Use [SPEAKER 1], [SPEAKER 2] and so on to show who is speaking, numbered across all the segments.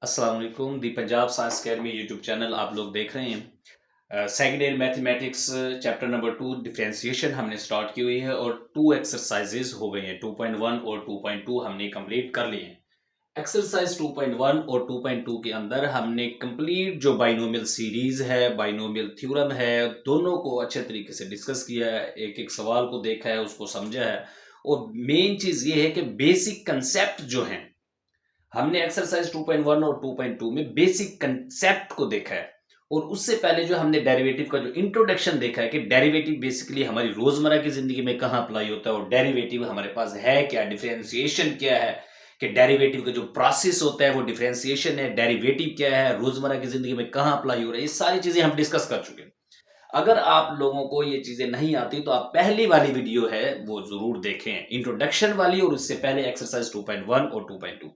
[SPEAKER 1] अस्सलाम वालेकुम। The Punjab science academy YouTube channel आप लोग देख रहे हैं। Second year mathematics chapter number 2 differentiation हमने स्टार्ट की हुई है और 2 एक्सरसाइजेज हो गई हैं। 2.1 और 2.2 हमने कंप्लीट कर लिए हैं। एक्सरसाइज 2.1 और 2.2 के अंदर हमने कंप्लीट जो बाइनोमियल सीरीज है, बाइनोमियल थ्योरम है, दोनों को अच्छे तरीके से डिस्कस किया है, एक एक सवाल को देखा है, उसको समझा है। और मेन चीज ये है कि बेसिक कंसेप्ट जो हैं, हमने एक्सरसाइज 2.1 और 2.2 में बेसिक कंसेप्ट को देखा है। और उससे पहले जो हमने डेरिवेटिव का जो इंट्रोडक्शन देखा है कि डेरिवेटिव बेसिकली हमारी रोजमर्रा की जिंदगी में कहां अप्लाई होता है और डेरिवेटिव हमारे पास है क्या, डिफरेंशिएशन क्या है, कि डेरिवेटिव का जो प्रोसेस होता है वो डिफरेंशिएशन है, डेरिवेटिव क्या है, रोजमर्रा की जिंदगी में कहां अप्लाई हो रहा है, ये सारी चीजें हम डिस्कस कर चुके हैं। अगर आप लोगों को ये चीजें नहीं आती तो आप पहली वाली वीडियो है वो जरूर देखें, इंट्रोडक्शन वाली, और उससे पहले एक्सरसाइज 2.1 और 2.2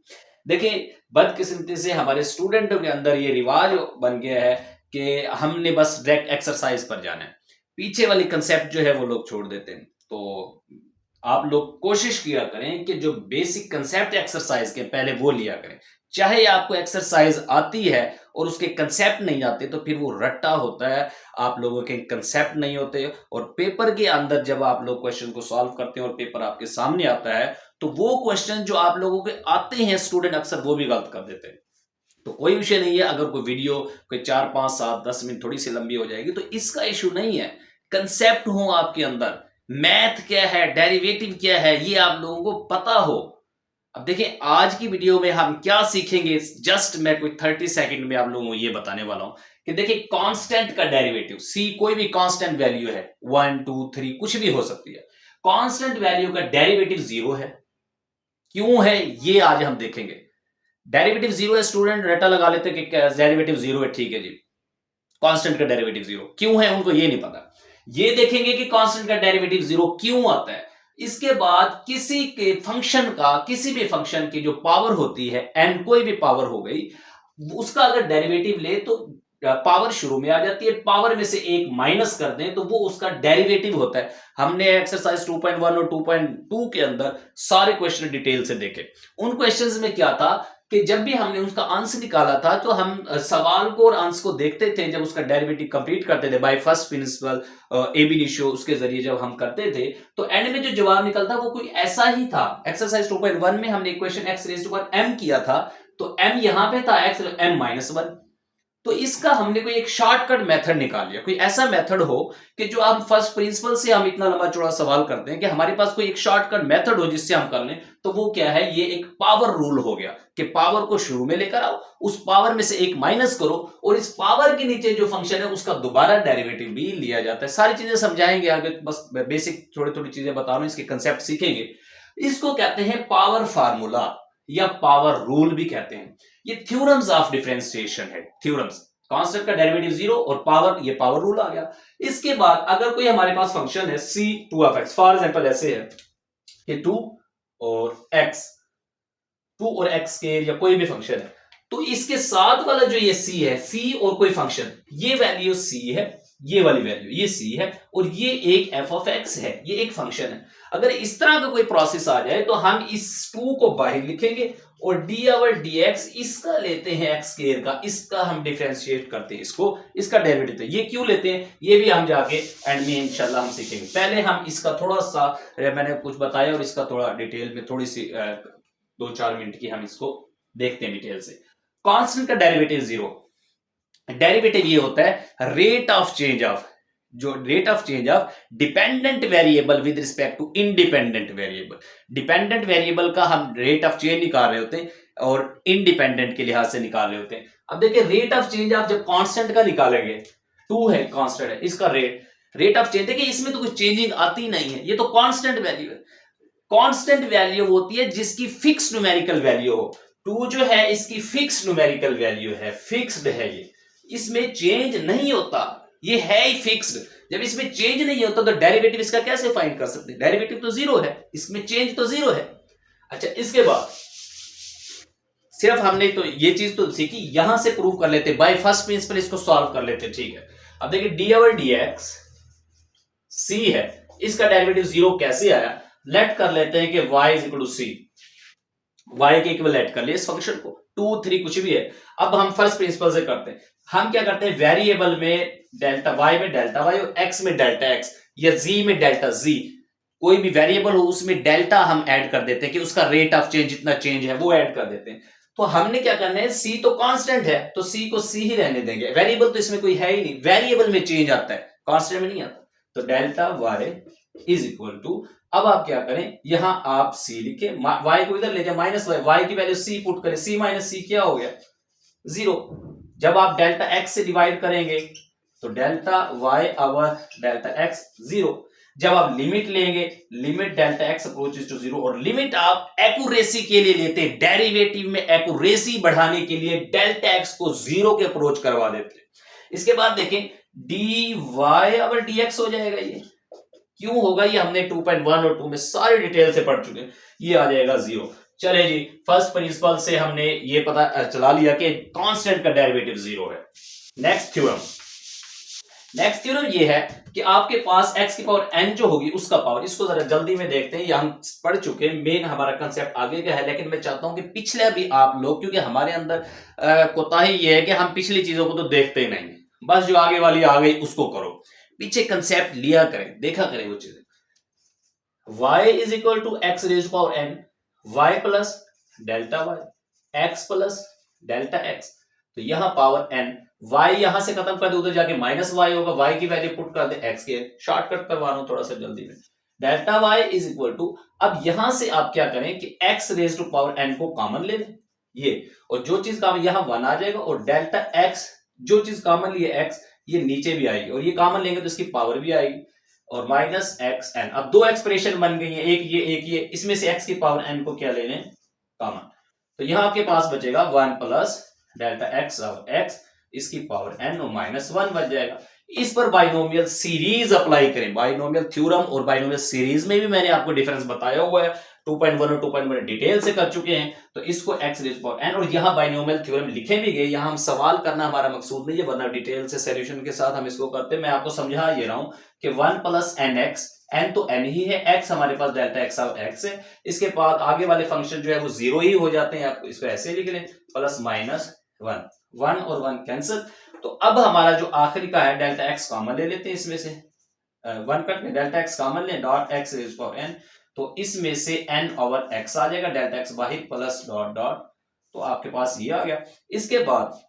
[SPEAKER 1] देखिए। बदकिस्मती से हमारे स्टूडेंटों के अंदर ये रिवाज बन गया है कि हमने बस डायरेक्ट एक्सरसाइज पर जाना है, पीछे वाली कंसेप्ट जो है वो लोग छोड़ देते हैं। तो आप लोग कोशिश किया करें कि जो बेसिक कंसेप्ट एक्सरसाइज के पहले वो लिया करें। चाहे आपको एक्सरसाइज आती है और उसके कंसेप्ट नहीं आते तो फिर वो रट्टा होता है, आप लोगों के कंसेप्ट नहीं होते। और पेपर के अंदर जब आप लोग क्वेश्चन को सॉल्व करते हैं और पेपर आपके सामने आता है तो वो क्वेश्चन जो आप लोगों के आते हैं स्टूडेंट अक्सर वो भी गलत कर देते हैं। तो कोई विषय नहीं है, अगर कोई वीडियो कोई 4 5 7 10 मिनट थोड़ी सी लंबी हो जाएगी तो इसका इशू नहीं है। कंसेप्ट हो आपके अंदर, मैथ क्या है, डेरिवेटिव क्या है, ये आप लोगों को पता हो। अब देखिए आज की वीडियो में हम क्या सीखेंगे, जस्ट मैं कोई 30 सेकंड में आप लोगों को ये बताने वाला हूं कि देखिए कांस्टेंट का डेरिवेटिव सी, कोई भी कांस्टेंट वैल्यू है 1 2 3 कुछ भी हो सकती है, कांस्टेंट वैल्यू का डेरिवेटिव जीरो है। क्यों है ये आज हम देखेंगे। डेरिवेटिव जीरो है, स्टूडेंट रटा लगा लेते कि डेरिवेटिव जीरो है, ठीक है जी, कांस्टेंट का डेरिवेटिव जीरो क्यों है उनको ये नहीं पता। ये देखेंगे कि कांस्टेंट का डेरिवेटिव जीरो क्यों आता है। इसके बाद किसी के फंक्शन का, किसी भी फंक्शन की जो पावर होती है एन, कोई भी पावर हो गई, उसका अगर डेरिवेटिव ले तो पावर शुरू में आ जाती है, पावर में से एक माइनस कर दें तो वो उसका डेरिवेटिव होता है। हमने एक्सरसाइज 2.1 और 2.2 के अंदर सारे क्वेश्चन डिटेल से देखे। उन क्वेश्चंस में क्या था कि जब भी हमने उसका अंश निकाला था तो हम सवाल को और अंश को देखते थे, जब उसका डेरिवेटिव कंप्लीट करते थे बाय फर्स्ट प्रिंसिपल एबी निशो, उसके जरिए जब हम करते थे तो एंड में जो जवाब निकलता वो कोई ऐसा ही था। एक्सरसाइज 2.1 में हमने equation x raise to power m किया था, तो m यहां पे था x m-1। तो इसका हमने कोई एक शॉर्टकट मेथड निकाल लिया, कोई ऐसा मेथड हो कि जो आप फर्स्ट प्रिंसिपल से हम इतना लंबा चौड़ा सवाल करते हैं कि हमारे पास कोई एक शॉर्टकट मेथड हो जिससे हम कर लें। तो वो क्या है, ये एक पावर रूल हो गया कि पावर को शुरू में लेकर आओ, उस पावर में से एक माइनस करो और इस पावर के नीचे जो फंक्शन है उसका दोबारा डेरिवेटिव भी लिया जाता है। सारी चीजें समझाएंगे आगे, बस बेसिक थोड़ी थोड़ी चीजें बता रहा हूं, इसके कंसेप्ट सीखेंगे। इसको कहते हैं पावर फार्मूला या पावर रूल भी कहते हैं। ये थ्योरम्स ऑफ डिफरेंशिएशन है, थ्योरम्स। कांस्टेंट का डेरिवेटिव जीरो और पावर, ये पावर रूल आ गया। इसके बाद अगर कोई हमारे पास फंक्शन है c 2 फॉर एग्जांपल ऐसे है कि 2 और x, 2 और x के या कोई भी फंक्शन है, तो इसके साथ वाला जो ये c है, c और कोई फंक्शन, ये वैल्यू c है, ये वाली वैल्यू ये c है, और ये एक f ऑफ x है, ये एक फंक्शन है। अगर इस तरह का कोई प्रोसेस आ जाए तो हम इस 2 को बाहर लिखेंगे और डी ओवर dx इसका लेते हैं x स्क्वायर का, इसका हम डिफरेंशिएट करते हैं, इसको इसका डेरिवेटिव। तो ये क्यों लेते हैं ये भी हम जाके एंड में इंशाल्लाह हम सीखेंगे। पहले हम इसका थोड़ा सा मैंने कुछ बताया और इसका थोड़ा डिटेल में थोड़ी सी 2 4 मिनट की हम इसको देखते हैं डिटेल से। कांस्टेंट का डेरिवेटिव जीरो, डेरिवेटिव ये होता है रेट ऑफ चेंज ऑफ, जो rate of change of dependent variable with respect to independent variable. Dependent variable का हम रेट ऑफ चेंज निकाल रहे होते हैं और इंडिपेंडेंट के लिहाज से निकाल रहे होते हैं। अब देखिए रेट ऑफ चेंज ऑफ जब कांस्टेंट का निकालेंगे, 2 है कांस्टेंट है, इसका रेट ऑफ चेंज, देखिए इसमें तो कुछ चेंजिंग आती नहीं है, ये तो कांस्टेंट वैल्यू है। कांस्टेंट वैल्यू होती है जिसकी फिक्स न्यूमेरिकल वैल्यू हो। 2 जो है इसकी फिक्स न्यूमेरिकल वैल्यू है, फिक्स्ड है, ये इसमें चेंज नहीं होता, ये है ही फिक्स्ड। जब इसमें चेंज नहीं होता तो डेरिवेटिव इसका कैसे फाइंड कर सकते हैं, डेरिवेटिव तो जीरो है, इसमें चेंज तो जीरो है। अच्छा इसके बाद सिर्फ हमने तो ये चीज तो सीखी, यहां से प्रूव कर लेते बाय फर्स्ट प्रिंसिपल, इसको सॉल्व कर लेते, ठीक है। अब देखिए डी ओवर dx c है, इसका डेरिवेटिव जीरो कैसे आया, लेट कर लेते हैं कि y is equal to c, y के इक्वल लेट कर लिया इस फंक्शन को, 2 3 कुछ भी है। अब हम फर्स्ट प्रिंसिपल से करते हैं। हम क्या करते हैं, वेरिएबल में डेल्टा वाई और एक्स में डेल्टा एक्स या जी में डेल्टा जी, कोई भी वेरिएबल हो उसमें डेल्टा हम ऐड कर देते हैं कि उसका रेट ऑफ चेंज जितना चेंज है वो ऐड कर देते हैं। तो हमने क्या करना है, सी तो कांस्टेंट है तो सी को सी ही रहने देंगे, वेरिएबल तो इसमें कोई है ही नहीं, वेरिएबल में चेंज आता है कांस्टेंट में नहीं आता। तो delta Y is equal to, अब आप क्या करें, यहां आप सी लिखे, वाई को इधर ले जाए माइनस वाई, वाई की वैल्यू सी पुट करें, सी माइनस सी क्या हो गया 0। जब आप डेल्टा एक्स से डिवाइड करेंगे तो delta y over delta x 0। जब आप लिमिट लेंगे, limit delta x approaches to 0, और लिमिट आप एक्यूरेसी के लिए लेते हैं, डेरिवेटिव में एक्यूरेसी बढ़ाने के लिए डेल्टा एक्स को 0 के अप्रोच करवा देते हैं। इसके बाद देखें D why our D x हो जाएगा। ये क्यों होगा, ये हमने 2.1 और 2 में सारी डिटेल से पढ़ चुके हैं। ये आ जाएगा 0। चले जी, फर्स्ट प्रिंसिपल से हमने ये पता चला लिया कि कांस्टेंट का डेरिवेटिव 0 है। नेक्स्ट थ्योरम ये है कि आपके पास x की पावर n जो होगी उसका पावर, इसको जरा जल्दी में देखते हैं, ये हम पढ़ चुके हैं, मेन हमारा कंसेप्ट आगे का है, लेकिन मैं चाहता हूं कि पिछले भी आप लोग, क्योंकि हमारे अंदर कोताही ये है कि हम पिछली चीजों को तो देखते ही नहीं, बस जो आगे वाली आ गई उसको करो, पीछे कंसेप्ट लिया करें, देखा करें वो चीजें। y is equal to x raise power n, y plus delta y, x plus delta x, तो यहां पावर n, y यहां से खत्म कर दे, उधर जाके माइनस y होगा, y की वैल्यू पुट कर दे x के, शॉर्टकट करवा रहा हूं थोड़ा सा जल्दी में, delta y is equal to, अब यहां से आप क्या करें कि x raise to power n को कॉमन ले लें, ये, और जो चीज का यहां 1 आ जाएगा, और डेल्टा x जो चीज कॉमन ली है x, ये नीचे भी आएगी, और ये कॉमन लेंगे तो इसकी पावर भी आएगी, और माइनस एक्स एन। अब दो एक्सप्रेशन बन गई है, एक ये, इसमें से x की पावर n को क्या ले लें कॉमन, तो यहां आपके पास बचेगा 1 प्लस डेल्टा एक्स और x, इसकी पावर n और -1 बच जाएगा। इस पर बाइनोमियल सीरीज अप्लाई करें, बाइनोमियल थ्योरम और बाइनोमियल सीरीज में भी मैंने आपको डिफरेंस बताया हुआ है, 2.1 और 2.1 डिटेल से कर चुके हैं, तो इसको x रेज़ पावर n, और यहां बाइनोमियल थ्योरम लिखे भी गए, यहां हम सवाल करना हमारा मकसूद नहीं है, वरना डिटेल से सॉल्यूशन के साथ हम इसको करते हैं। मैं आपको समझा ये रहा हूं कि 1 प्लस nx, n तो n ही है, x हमारे पास डेल्टा x और x है, इसके बाद आगे वाले फंक्शन जो है वो 0 ही हो जाते हैं, आप इसको ऐसे लिख लें, प्लस -1, 1 और 1 कैंसिल। तो अब हमारा जो आखिरी का है डेल्टा x कॉमन ले लेते हैं, इसमें से 1 कट में डेल्टा x कॉमन लें, dot x raise power n, तो इसमें से n ओवर x आ जाएगा, डेल्टा x बाहर प्लस डॉट डॉट, तो आपके पास ये आ गया। इसके बाद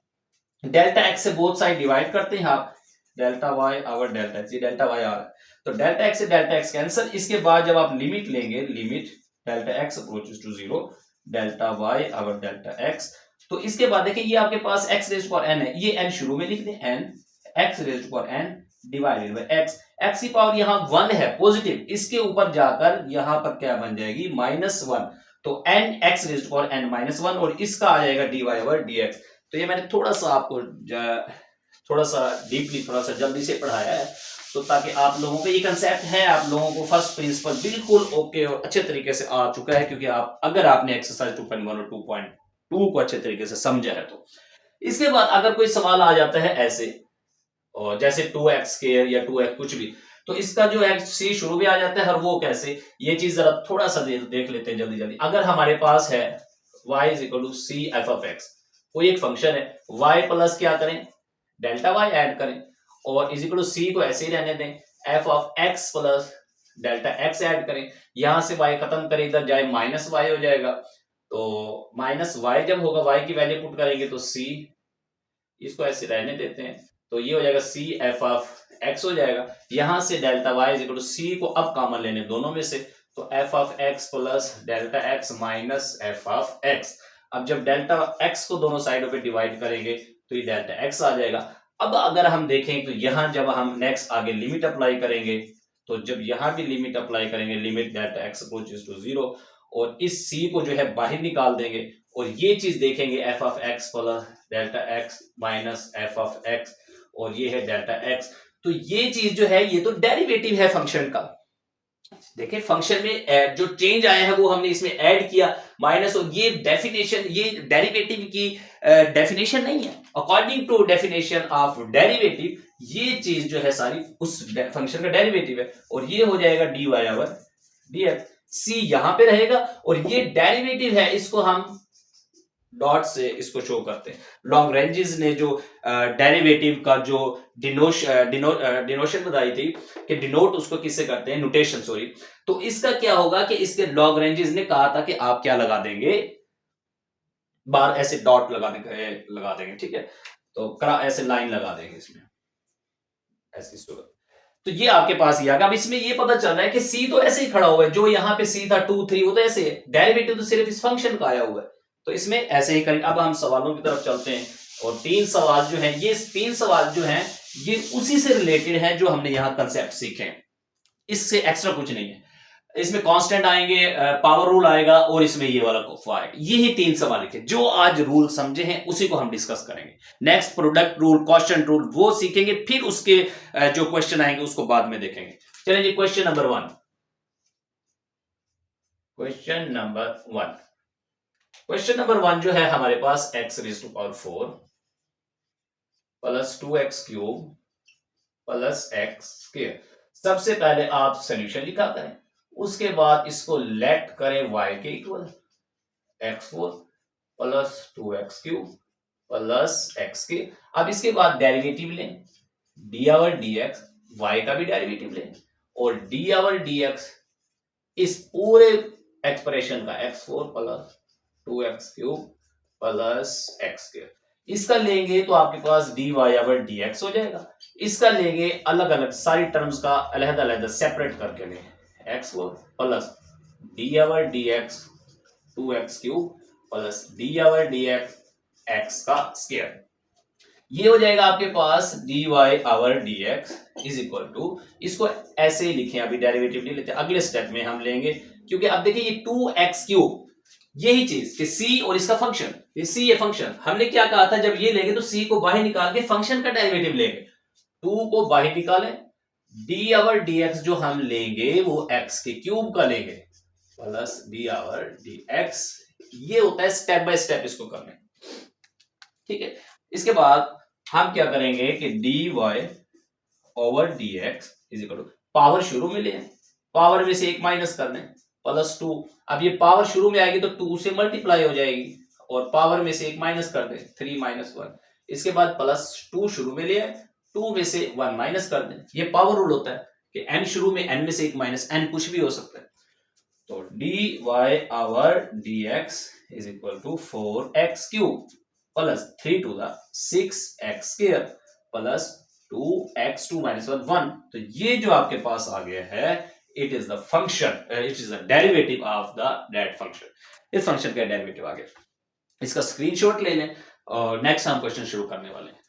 [SPEAKER 1] डेल्टा x से बोथ साइड डिवाइड करते हैं आप, delta y over delta x, ये डेल्टा y आ रहा है, तो डेल्टा x से डेल्टा x कैंसिल। इसके बाद जब आप लिमिट लेंगे, limit delta x approaches to 0, delta y over delta x, तो इसके बाद देखिए ये आपके पास x रेज़ पावर n है, ये n शुरू में लिख दें, n x raise power n divided by x, x की पावर यहाँ 1 है पॉजिटिव, इसके ऊपर जाकर यहाँ पर क्या बन जाएगी -1, तो n x raise power n -1, और इसका आ जाएगा dy ओवर dx। तो ये मैंने थोड़ा सा आपको थोड़ा सा डीपली, थोड़ा सा जल्दी से पढ़ाया है, तो ताकि आप लोगों को ये कंसेप्ट है, आप लोगों को फर्स्ट प्रिंसिपल बिल्कुल ओके और अच्छे तरीके से आ चुका है, क्योंकि आप अगर आपने एक्सरसाइज 2.1 और 2.2 को अच्छे तरीके से समझा है तो। इसके बाद अगर कोई सवाल आ जाता है ऐसे, और जैसे 2x स्क्वायर या 2x कुछ भी, तो इसका जो है c शुरू में आ जाता है, और वो कैसे, ये चीज जरा थोड़ा सा देख लेते हैं जल्दी जल्दी। अगर हमारे पास है y is equal to c f of x, कोई एक फंक्शन है, y प्लस क्या करें, डेल्टा y ऐड करें, और इज इक्वल टू सी को ऐसे ही रहने दें, F of X plus delta x add करें, यहां से y खत्म करें, इधर जाए -y हो जाएगा, तो -y जब होगा, y की वैल्यू पुट करेंगे तो c, इसको ऐसे रहने देते हैं, तो ये हो जाएगा सी एफ ऑफ एक्स हो जाएगा, यहां से delta Y is equal to C को अब कॉमन लेने दोनों में से, तो F of X plus delta X minus F of X. अब जब डेल्टा एक्स को दोनों साइडों पे डिवाइड करेंगे तो ये डेल्टा एक्स आ जाएगा। अब अगर हम देखें तो यहां जब हम नेक्स्ट आगे लिमिट अप्लाई करेंगे, तो जब यहां भी लिमिट अप्लाई करेंगे, limit delta x approaches to 0, और इस सी को जो है बाहर निकाल देंगे, और ये चीज देखेंगे F of X plus delta X minus F of x, और ये है डेल्टा एक्स, तो ये चीज जो है ये तो डेरिवेटिव है फंक्शन का। देखिए फंक्शन में जो चेंज आया है वो हमने इसमें ऐड किया माइनस, और ये डेफिनेशन, ये डेरिवेटिव की डेफिनेशन नहीं है, according to definition of derivative ये चीज जो है सारी उस फंक्शन का डेरिवेटिव है, और ये हो जाएगा dy ओवर dx, c यहां पे रहेगा, और ये डेरिवेटिव है, इसको हम डॉट से इसको शो करते हैं। लॉन्ग रेंजेस ने जो डेरिवेटिव का जो डिनोशन बताई थी कि डिनोट उसको किससे करते हैं, नोटेशन सॉरी। तो इसका क्या होगा कि इसके लॉन्ग रेंजेस ने कहा था कि आप क्या लगा देंगे, बार ऐसे डॉट लगा देंगे, ठीक है। तो ऐसे लाइन लगा देंगे इसमें ऐसी सूरत। तो ये आपके पास ही आ गया। अब इसमें ये पता चल रहा है कि सी तो ऐसे ही खड़ा हुआ है, जो यहाँ पे सी था 2 3 वो तो ऐसे है, डेरिवेटिव तो सिर्फ इस फंक्शन का आया हुआ है, तो इसमें ऐसे ही करेंगे। अब हम सवालों की तरफ चलते हैं और 3 सवाल जो है, ये 3 सवाल जो है ये उसी से रिलेटेड है जो हमने यहाँ कंसेप्ट सीखे हैं, इससे एक्स्ट्रा कुछ नहीं है। इसमें कांस्टेंट आएंगे, पावर रूल आएगा और इसमें ये वाला कोफा आएगा। यही 3 सवाल लिखे, जो आज रूल समझे हैं उसी को हम डिस्कस करेंगे। Next product rule, question rule वो सीखेंगे, फिर उसके जो क्वेश्चन आएंगे उसको बाद में देखेंगे। चलिए जी, क्वेश्चन नंबर 1। क्वेश्चन नंबर 1 जो है हमारे पास x raise to power 4 plus 2x cube plus x square. सबसे पहले आप सॉल्यूशन लिखा करें, उसके बाद इसको लेट करें y के equal, x4 plus 2x cube plus x के। अब इसके बाद डेरिवेटिव लें, डी आवर dx, y का भी डेरिवेटिव लें और डी आवर dx इस पूरे एक्सप्रेशन का x4 plus 2x cube plus x square, इसका लेंगे तो आपके पास dy आवर dx हो जाएगा। इसका लेंगे अलग अलग सारी टर्म्स का अलग अलग सेपरेट करके लेंगे, x4 plus d over dx 2x cube plus d over dx x का स्क्वायर। ये हो जाएगा आपके पास dy over dx is equal to, इसको ऐसे ही लिखें, अभी डेरिवेटिव नहीं लेते, अगले स्टेप में हम लेंगे, क्योंकि अब देखिए ये 2x क्यूब, यही चीज कि c और इसका फंक्शन, ये c ये फंक्शन, हमने क्या कहा था, जब ये लेंगे तो c को बाहर निकाल के फंक्शन का डेरिवेटिव लेंगे, 2 को बाहर निकालें, डी आवर dx जो हम लेंगे वो x के क्यूब का लेंगे प्लस डी आवर dx। ये होता है स्टेप बाय स्टेप इसको करने, ठीक है। इसके बाद हम क्या करेंगे कि dy over dx is equal to, power शुरू में ले, पावर में से एक माइनस कर दें प्लस 2। अब ये पावर शुरू में आएगी तो 2 से मल्टीप्लाई हो जाएगी और पावर में से एक माइनस कर दें 3 माइनस 1। इसके बाद प्लस 2 शुरू में ले आए, 2 में से 1 माइनस कर दें। ये पावर रूल होता है कि n शुरू में, n में से एक माइनस, n कुछ भी हो सकता है। तो dy over dx is equal to 4x cube plus 3 to the 6x square plus 2x2 minus 1। तो ये जो आपके पास आ गया है, it is the function, it is the derivative of the that function. इस फंक्शन का डेरिवेटिव आ गया, इसका स्क्रीनशॉट ले लें और नेक्स्ट हम क्वेश्चन शुरू करने वाले हैं।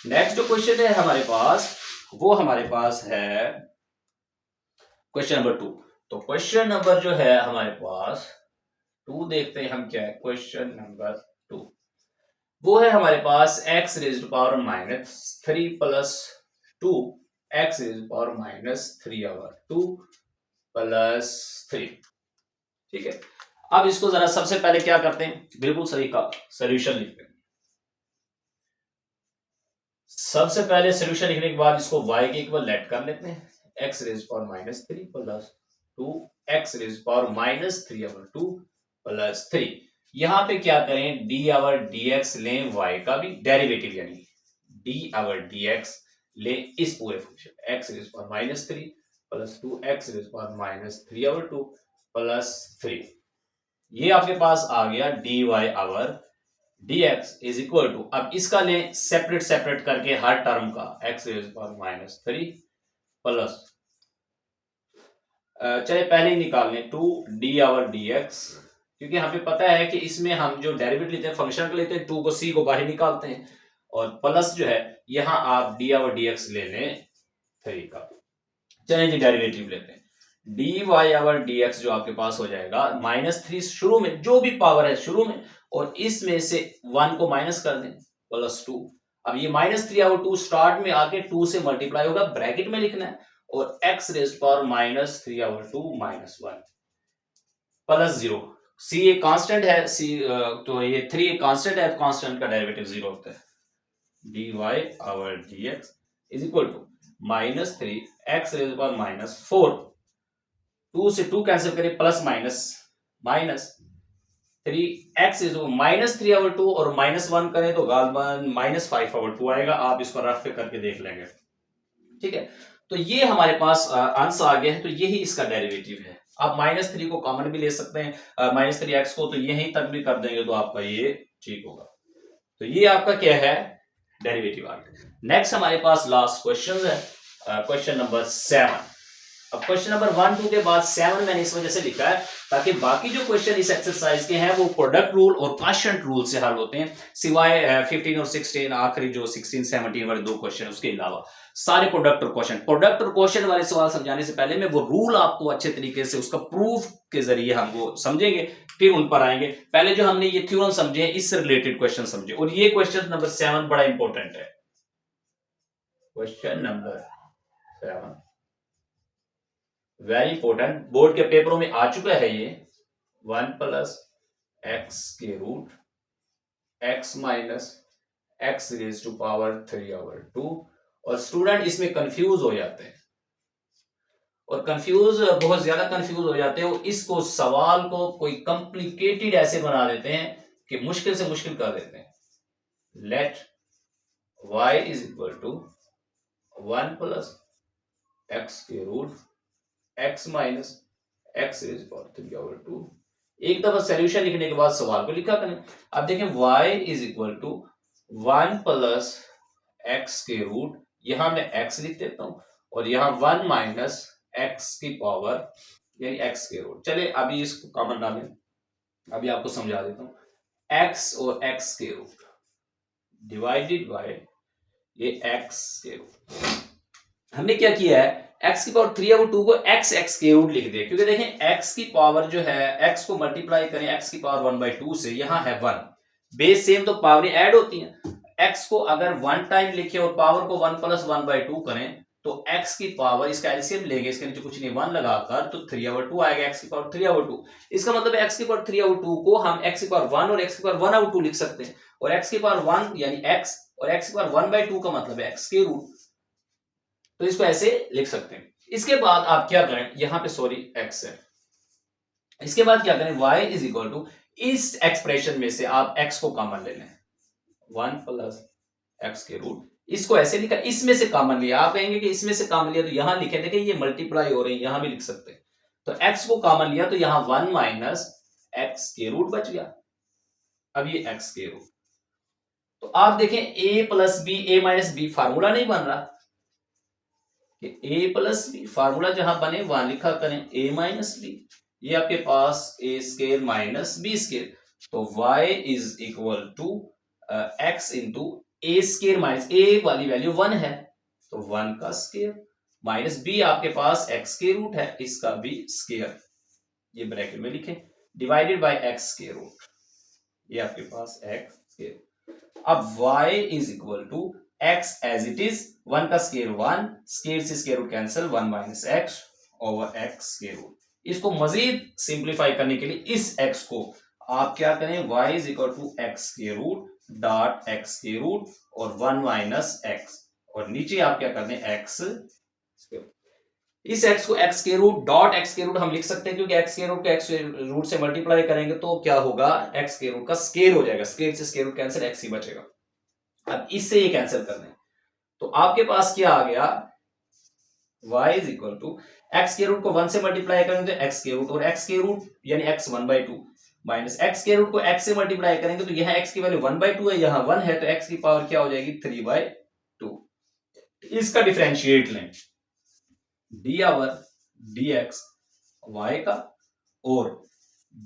[SPEAKER 1] नेक्स्ट जो क्वेश्चन है हमारे पास, वो हमारे पास है क्वेश्चन नंबर 2। तो क्वेश्चन नंबर जो है हमारे पास 2, देखते हैं हम क्या है। क्वेश्चन नंबर 2 वो है हमारे पास x raise to power minus 3 plus 2 x raise to power minus 3 over 2 plus 3, ठीक है। अब इसको जरा सबसे पहले क्या करते हैं, बिल्कुल सही का सॉल्यूशन लिखते हैं। सबसे पहले सॉल्यूशन लिखने के बाद इसको y के इक्वल लेट कर लेते हैं, x raise power minus 3 plus 2 x raise power minus 3 over 2 plus 3। यहां पे क्या करें, डी आवर dx लें, y का भी डेरिवेटिव यानी डी आवर dx ले इस पूरे function x raise power minus 3 plus 2 x raise power minus 3 over 2 plus 3। ये आपके पास आ गया d y over dx is equal to, अब इसका लें सेपरेट सेपरेट करके हर टर्म का, x raise power minus 3 plus, चलिए पहले ही निकाल लें 2 डी आवर dx, क्योंकि हमें पता है कि इसमें हम जो डेरिवेटिव लेते हैं फंक्शन का लेते हैं, 2 को c को बाहर निकालते हैं और प्लस जो है यहां आप डी आवर dx ले लें 3 का। चलिए जी डेरिवेटिव लेते हैं, डी वाई आवर dx जो आपके पास हो जाएगा माइनस 3 शुरू में, जो भी पावर है शुरू में, और इसमें से 1 को माइनस कर दें प्लस 2। अब ये माइनस 3 आवर 2 स्टार्ट में आके 2 से मल्टीप्लाई होगा, ब्रैकेट में लिखना है, और x raise power minus 3 over 2 minus 1 plus 0। c एक कांस्टेंट है, c तो ये 3 एक कांस्टेंट है, कांस्टेंट का डेरिवेटिव 0 होता है। dy over dx is equal to minus 3 x raise power minus 4 2 से 2 कैंसिल करें, plus minus minus 3x is -3/2 और -1 करें तो गालबन -5/2 आएगा। आप इसको रफ पे करके देख लेंगे, ठीक है। तो ये हमारे पास आंसर आ गया है, तो यही इसका डेरिवेटिव है। आप -3 को कॉमन भी ले सकते हैं, -3x को, तो यहीं तक भी कर देंगे तो आपका ये ठीक होगा। तो ये आपका क्या है, डेरिवेटिव आ गया। नेक्स्ट हमारे पास लास्ट क्वेश्चन है, क्वेश्चन नंबर 7। अब क्वेश्चन नंबर 1 2 के बाद 7 मैंने इस वजह से लिखा है ताकि बाकी जो क्वेश्चन इस एक्सरसाइज के हैं वो प्रोडक्ट रूल और क्वोशिएंट रूल से हल होते हैं, सिवाय 15 और 16, आखिरी जो 16 17 वाले दो क्वेश्चन, उसके अलावा सारे प्रोडक्ट और क्वोशिएंट। प्रोडक्ट और क्वोशिएंट वाले सवाल समझाने से पहले मैं वो रूल आपको अच्छे तरीके से उसका प्रूफ के जरिए हम वो समझेंगे, फिर उन पर आएंगे। पहले जो हमने ये थ्योरम समझे हैं, इससे रिलेटेड क्वेश्चन समझे, और ये क्वेश्चन नंबर 7 बड़ा इंपॉर्टेंट है। Question number 7 very important, board के पेपरों में आ चुका है ये। 1 + x² x - x⁻³ और स्टूडेंट इसमें कंफ्यूज हो जाते हैं, और कंफ्यूज बहुत ज्यादा कंफ्यूज हो जाते हैं, और इसको सवाल को कोई कॉम्प्लिकेटेड ऐसे बना देते हैं कि मुश्किल से मुश्किल कर देते हैं। Late y = 1 + x² x - x⁻³ एक दफा सॉल्यूशन लिखने के बाद सवाल को लिखा करें। अब देखें y = 1 + x², यहां मैं x लिख देता हूं, और यहां 1 - x⁻, यानी x²। चले अभी इसको कॉमन डालें, अभी आपको समझा देता हूं। x और x² डिवाइडेड बाय ये x²। हमने क्या किया है, x⁻³ को x² लिख दिया, क्योंकि देखें x की पावर जो है, x को मल्टीप्लाई करें x⁻1/2 से, यहां है 1, बेस सेम तो पावरें ऐड होती हैं। x को अगर 1 टाइम लिखे और पावर को 1 + 1/2 करें तो x की पावर, इसका एलसीएम लेंगे, इसके नीचे कुछ नहीं 1 लगाकर, तो 3/2 आएगा, x⁻3/2। इसका मतलब x⁻3/2 को हम x⁻1 और x⁻1/2 लिख सकते हैं, और x⁻1 यानी x और x⁻1/2 का मतलब है x², तो इसको ऐसे लिख सकते हैं। इसके बाद आप क्या करें, यहां पे सॉरी x है, इसके बाद क्या करें, y = इस एक्सप्रेशन में से आप x को कॉमन ले लें, 1 + x², इसको ऐसे लिखा, इसमें से कॉमन लिया। आप कहेंगे कि इसमें से कॉमन लिया तो यहां लिखे, देखिए ये मल्टीप्लाई हो रहे हैं, यहां भी लिख सकते हैं। तो x को कॉमन लिया तो यहां 1 - x² बच गया। अब ये x², तो आप देखें a + b, a - b formula नहीं बन रहा, a + b फार्मूला जहां बने वहां लिखा करें a - b, ये आपके पास a² - b², तो y = x a² - a वाली वैल्यू 1 है, तो 1 का स्क्वायर, माइनस b आपके पास x² है, इसका भी स्क्वायर, ये ब्रैकेट में लिखें, डिवाइडेड बाय x², ये आपके पास x²। अब y = x as it is, 1 का स्क्वायर 1, स्क्वायर से स्क्वायर रूट कैंसिल, 1 - x/x²। इसको मजीद सिंप्लीफाई करने के लिए इस x को आप क्या करें, y = x² और 1 - x, और नीचे आप क्या करते हैं x²। इस x को x² हम लिख सकते हैं, क्योंकि x² को x² से मल्टीप्लाई करेंगे तो क्या होगा, x² का स्क्वायर हो जाएगा, स्क्वायर से स्क्वायर रूट कैंसिल, x ही बचेगा। अब इससे ये कैंसिल कर दें तो आपके पास क्या आ गया, y = x² को 1 से मल्टीप्लाई करेंगे तो x², और x² यानी x1/2, माइनस x² को x से मल्टीप्लाई करेंगे तो यहां x की वैल्यू 1/2 है, यहां 1 है, तो x की पावर क्या हो जाएगी, 3/2। इसका डिफरेंशिएट लें, d/dx y का और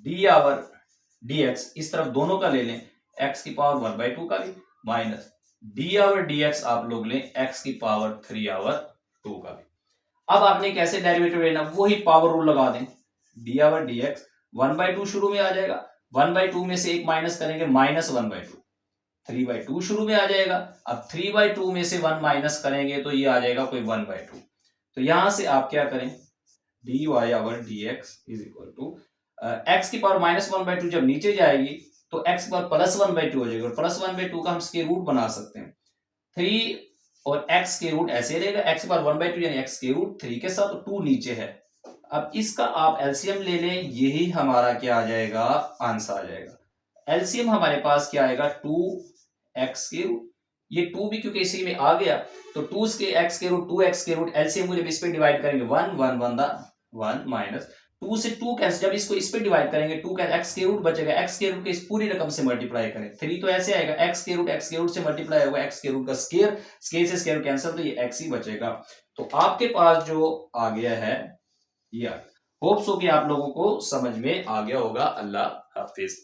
[SPEAKER 1] d/dx इस तरफ दोनों का ले लें, x की पावर 1/2 का भी, माइनस d/dx आप लोग लें x की पावर 3/2 का भी। अब आपने कैसे डेरिवेटिव लेना, वही पावर रूल लगा दें, d/dx 1/2 शुरू में आ जाएगा, 1/2 में से 1 माइनस करेंगे, -1/2, 3/2 शुरू में आ जाएगा। अब 3/2 में से 1 माइनस करेंगे तो ये आ जाएगा कोई 1/2, तो यहां से आप क्या करें, dy/dx x की पावर -1/2 जब नीचे जाएगी तो x की पावर +1/2 हो जाएगा, और +1/2 का हम स्क्वायर रूट बना सकते हैं, 3 और x के रूट ऐसे रहेगा, x की पावर 1/2 यानी x के रूट 3 के साथ, तो 2 नीचे है।
[SPEAKER 2] अब इसका आप एलसीएम ले लें, यही हमारा क्या आ जाएगा, आंसर आ जाएगा। एलसीएम हमारे पास क्या आएगा, 2x3, ये 2 भी क्योंकि इसी में आ गया, तो 2 के x के रूट 2x के रूट, एलसीएम को जब इस पे डिवाइड करेंगे 1 1 1 दा 1 माइनस 2 से 2 कैंसिल, जब इसको इस पे डिवाइड करेंगे 2 का x के रूट बचेगा, x के रूट के इस पूरी रकम से मल्टीप्लाई करें, 3 तो ऐसे आएगा, x के रूट से मल्टीप्लाई होगा x के रूट का स्क्वायर, स्क्वायर से स्क्वायर कैंसिल, तो ये x ही बचेगा। तो आपके पास जो आ गया है ये, होप्स हो कि आप लोगों को समझ में आ गया होगा। अल्लाह हाफिज।